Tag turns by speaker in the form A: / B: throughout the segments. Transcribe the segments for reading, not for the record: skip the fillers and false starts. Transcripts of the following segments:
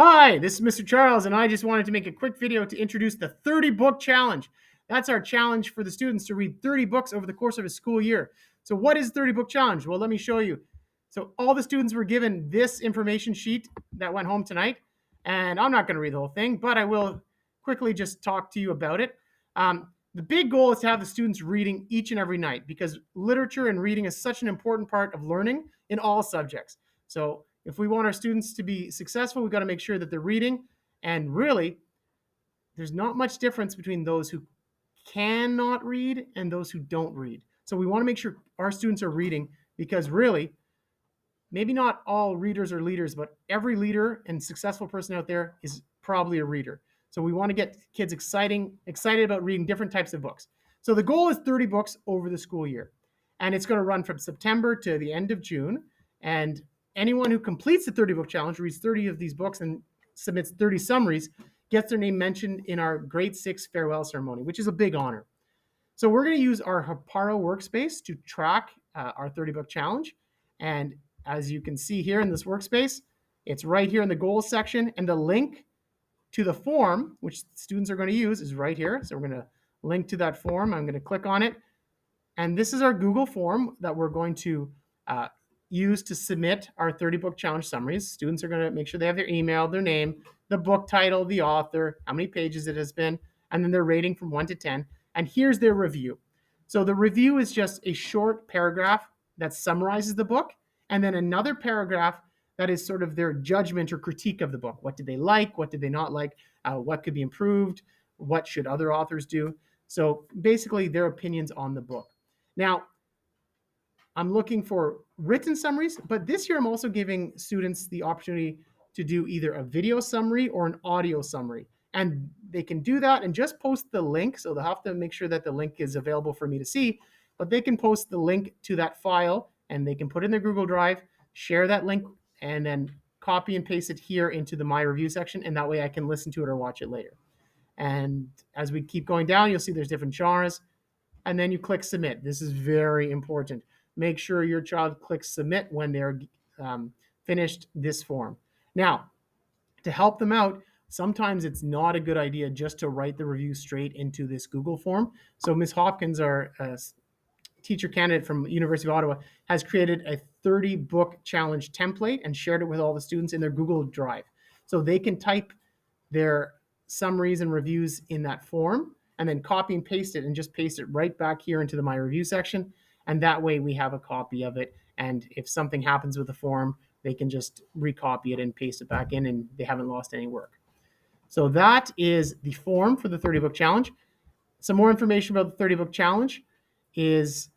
A: Hi, this is Mr. Charles, and I just wanted to make a quick video to introduce the 30 book challenge. That's our challenge for the students to read 30 books over the course of a school year. So, what is 30 book challenge? Well, let me show you. So, all the students were given this information sheet that went home tonight, and I'm not going to read the whole thing, but I will quickly just talk to you about it. The big goal is to have the students reading each and every night because literature and reading is such an important part of learning in all subjects. So, if we want our students to be successful, we've got to make sure that they're reading. And really, there's not much difference between those who cannot read and those who don't read. So we want to make sure our students are reading because really, maybe not all readers are leaders, but every leader and successful person out there is probably a reader. So we want to get kids excited about reading different types of books. So the goal is 30 books over the school year. And it's going to run from September to the end of June. And anyone who completes the 30 book challenge, reads 30 of these books and submits 30 summaries, gets their name mentioned in our grade 6 farewell ceremony, which is a big honor. So we're going to use our Haparo workspace to track our 30 book challenge. And as you can see here in this workspace, it's right here in the goals section, and the link to the form, which students are going to use, is right here. So we're going to link to that form. I'm going to click on it. And this is our Google form that we're going to use to submit our 30 book challenge summaries. Students are going to make sure they have their email, their name, the book title, the author, how many pages it has been, and then their rating from 1 to 10. And here's their review. So the review is just a short paragraph that summarizes the book, and then another paragraph that is sort of their judgment or critique of the book. What did they like? What did they not like? What could be improved? What should other authors do? So basically, their opinions on the book. Now, I'm looking for written summaries, but this year I'm also giving students the opportunity to do either a video summary or an audio summary. And they can do that and just post the link. So they'll have to make sure that the link is available for me to see, but they can post the link to that file and they can put it in their Google Drive, share that link, and then copy and paste it here into the My Review section. And that way I can listen to it or watch it later. And as we keep going down, you'll see there's different genres. And then you click submit. This is very important. Make sure your child clicks submit when they're finished this form. Now, to help them out, sometimes it's not a good idea just to write the review straight into this Google form. So Ms. Hopkins, our teacher candidate from University of Ottawa, has created a 30 book challenge template and shared it with all the students in their Google Drive. So they can type their summaries and reviews in that form and then copy and paste it and just paste it right back here into the My Review section. And that way we have a copy of it. And if something happens with the form, they can just recopy it and paste it back in and they haven't lost any work. So that is the form for the 30 book challenge. Some more information about the 30 book challenge is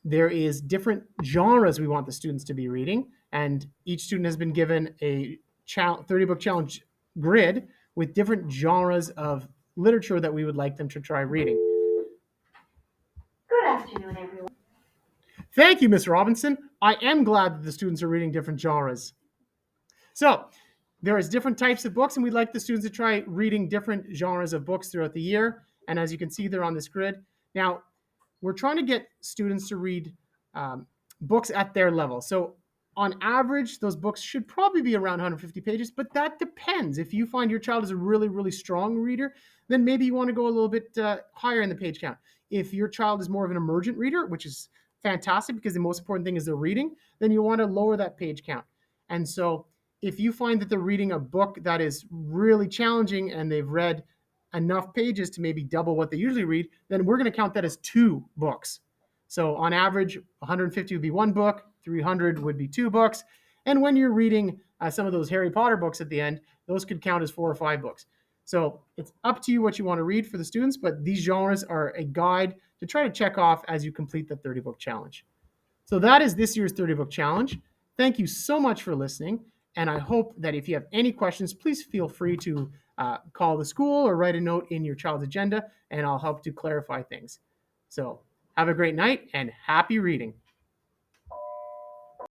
A: there is different genres we want the students to be reading. And each student has been given a 30 book challenge grid with different genres of literature that we would like them to try reading.
B: Good afternoon, everyone.
A: Thank you, Ms. Robinson. I am glad that the students are reading different genres. So there is different types of books, and we'd like the students to try reading different genres of books throughout the year. And as you can see, they're on this grid. Now, we're trying to get students to read books at their level. So on average, those books should probably be around 150 pages, but that depends. If you find your child is a really, really strong reader, then maybe you want to go a little bit higher in the page count. If your child is more of an emergent reader, which is fantastic because the most important thing is they're reading, then you want to lower that page count. And so if you find that they're reading a book that is really challenging and they've read enough pages to maybe double what they usually read, then we're going to count that as 2 books. So on average, 150 would be 1 book, 300 would be 2 books. And when you're reading some of those Harry Potter books at the end, those could count as 4 or 5 books. So it's up to you what you want to read for the students, but these genres are a guide to try to check off as you complete the 30 book challenge. So that is this year's 30 book challenge. Thank you so much for listening. And I hope that if you have any questions, please feel free to call the school or write a note in your child's agenda, and I'll help to clarify things. So have a great night and happy reading.